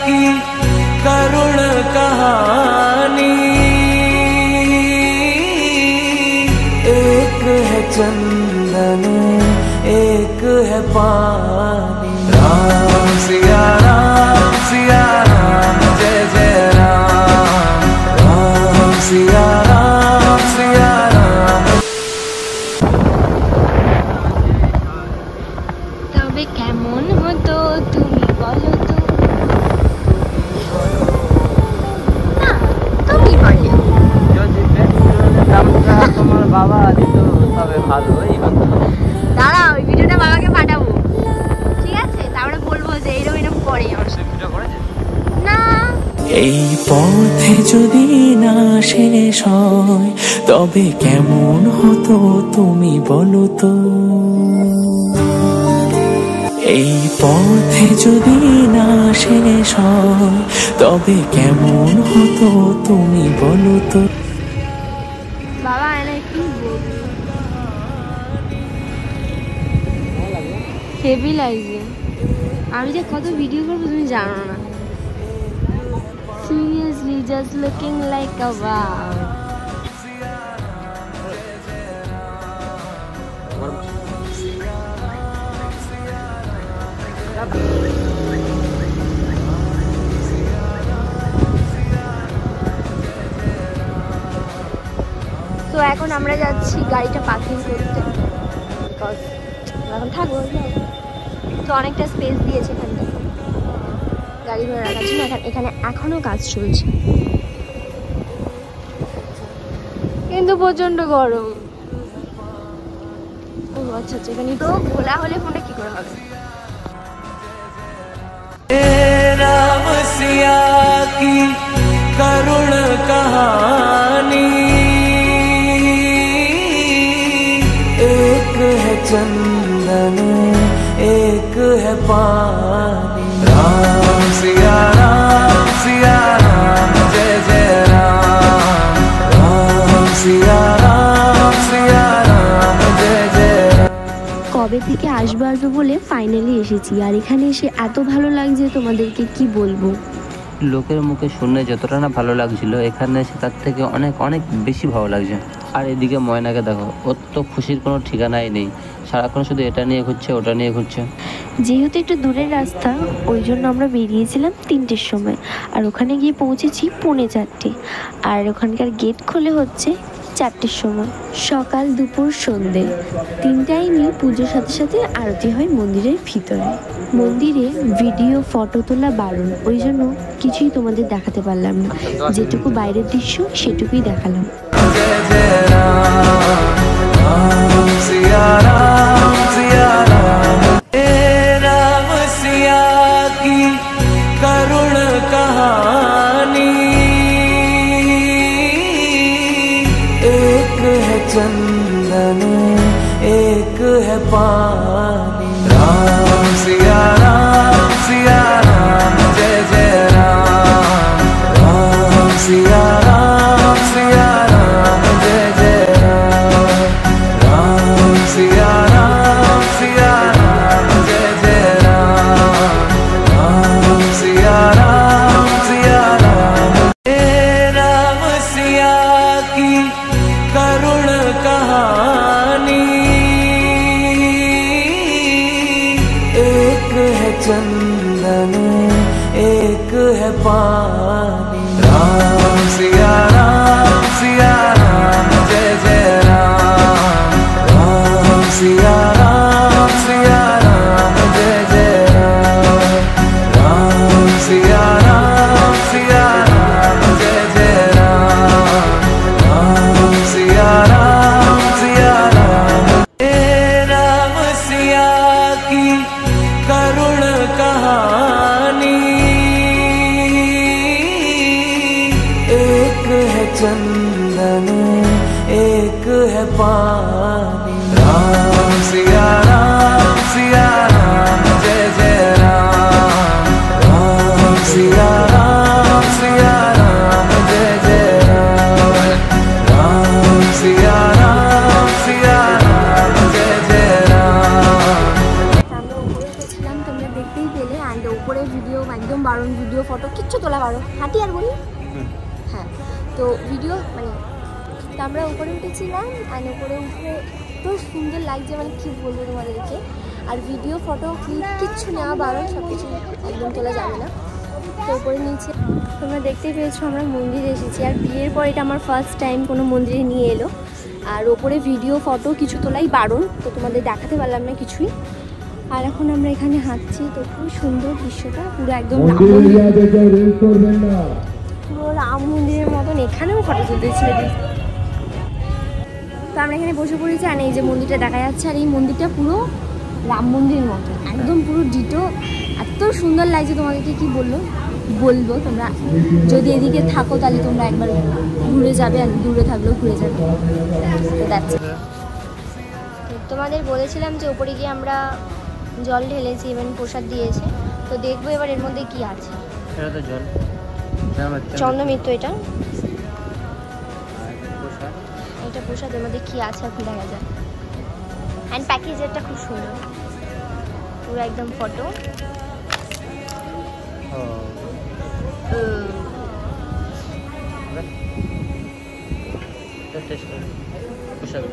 की करुण कहानी। एक है चंदन एक है पानी। राम सिया राम जय जय राम। राम सिया राम सिया राम। তবে কেমন হতো তুমি বলো তো? না তুমি বলো। তোমার বাবা দিত তবে ভালো। দাঁড়া ওই ভিডিওটা বাবাকে পাঠাবো, ঠিক আছে? তারপরে বলবো যে এইরকম এরকম করে আমার না। এই পথে যদি না শেষ হয় তবে কেমন হতো তুমি বলো তো? এই পথে যদি না শেষ হয় তবে কেমন হতো তুমি বলো তো? বাবা এনে কি হেভি লাগছে। আমি যে কত ভিডিও করবো তুমি জানো না। Seriously, just looking like a wow. তো এখন আমরা যাচ্ছি গাড়িটা পার্কিং করতে, এখন থাকবো। তো অনেকটা স্পেস দিয়েছে এখানটা গাড়ি ধরে রাখার জন্য। এখানে এখনো কাজ চলছে কিন্তু প্রচন্ড গরম। ও আচ্ছা আচ্ছা, এখানে তো খোলা হলে ফোনটা কি করে হবে? राम सिया की करुण कहानी। एक है चंदन एक है पानी। राम सिया राम जय जय राम। राम सिया राम जय जय राम। কবে থেকে আসবো আসবো বলে ফাইনালি এসেছি, আর এখানে এসে এত ভালো লাগছে তোমাদেরকে কি বলবো। লোকের মুখে শুনে যতটা না ভালো লাগছিল, এখানে এসে তার থেকে অনেক অনেক বেশি ভালো লাগছে। আর এদিকে ময়নাকে দেখো, ওর তো খুশির কোনো ঠিকানাই নেই, সারাক্ষণ শুধু এটা নিয়ে ঘুরছে ওটা নিয়ে ঘুরছে। যেহেতু একটু দূরের রাস্তা ওই জন্য আমরা বেরিয়েছিলাম 3টের সময়, আর ওখানে গিয়ে পৌঁছেছি 3:45। আর ওখানকার গেট খোলে হচ্ছে 4টের সময়। সকাল দুপুর সন্ধে 3 টাইমই পুজোর সাথে সাথে আরতি হয় মন্দিরের ভিতরে। মন্দিরে ভিডিও ফটো তোলা বারণ, ওই জন্য কিছুই তোমাদের দেখাতে পারলাম না। যেটুকু বাইরের দৃশ্য সেটুকুই দেখালাম। करुण कहानी। एक है चंदन एक है पानी। राम सिया राम जय जय राम। राम सिया राम जय जय राम। राम सिया राम जय जय राम। राम सिया राम राम सिया की करुण कहानी। एक है चंदन एक है पानी। राम सिया राम जय जय राम। राम सिया राम जय जय राम। राम सिया राम जय जय राम। राम सिया राम राम सिया की करुण कहानी। एक है चंदन एक है पानी। राम सिया राम जय जय राम। राम सिया राम जय जय राम। राम सिया राम जय जय राम। আমরা উপরে গেছিলাম, তোমরা দেখতেই দেখতেই পেলে। অ্যান্ড ওপরে ভিডিও একদম বারণ, ভিডিও ফটো কিচ্ছু তোলা বারণ। হাঁটি আর বলি হ্যাঁ, তো ভিডিও মানে তো আমরা উপরে উঠেছিলাম। অ্যান্ড উপরে উঠে এত সুন্দর লাগছে, মানে কী বলবো তোমাদেরকে। আর ভিডিও ফটো ক্লিপ কিচ্ছু নেওয়া বারণ, সব কিছু একদম তোলা যাবে না। তো উপরে নিচে তোমরা দেখতেই পেয়েছো আমরা মন্দিরে এসেছি। আর বিয়ের পর এটা আমার ফার্স্ট টাইম কোনো মন্দিরে নিয়ে এলো। আর ওপরে ভিডিও ফটো কিছু তোলাই বারণ, তো তোমাদের দেখাতে পারলাম না কিছুই। আর এখন আমরা এখানে হাঁটছি, তো খুব সুন্দর দৃশ্যটা, পুরো একদম পুরো রাম মন্দিরের মতন। এখানেও ফটো তুলতেছিল। তো আমরা এখানে বসে পড়েছি। আর এই যে মন্দিরটা দেখা যাচ্ছে, আর এই মন্দিরটা পুরো রাম মন্দিরের মতো, একদম পুরো ডিটো। এত সুন্দর লাগছে, তোমাদেরকে কি বলবো। তোমরা যদি এদিকে থাকো তাহলে তোমরা একবার ঘুরে যাবে, আর দূরে থাকলেও ঘুরে যাবে। তো দ্যাটস ইট। তোমাদের বলেছিলাম যে উপরে গিয়ে আমরা জল ঢেলেছি, ইভেন প্রসাদ দিয়েছে। তো দেখবো এবার এর মধ্যে কি আছে। এটা তো জল, চন্দ্রমিত্র, এটা প্রসাদের মধ্যে কি আছে এখন দেখা যায়। অ্যান্ড প্যাকেজেরটা খুব সুন্দর, পুরো একদম ফটো। টেস্ট করে প্রসাদ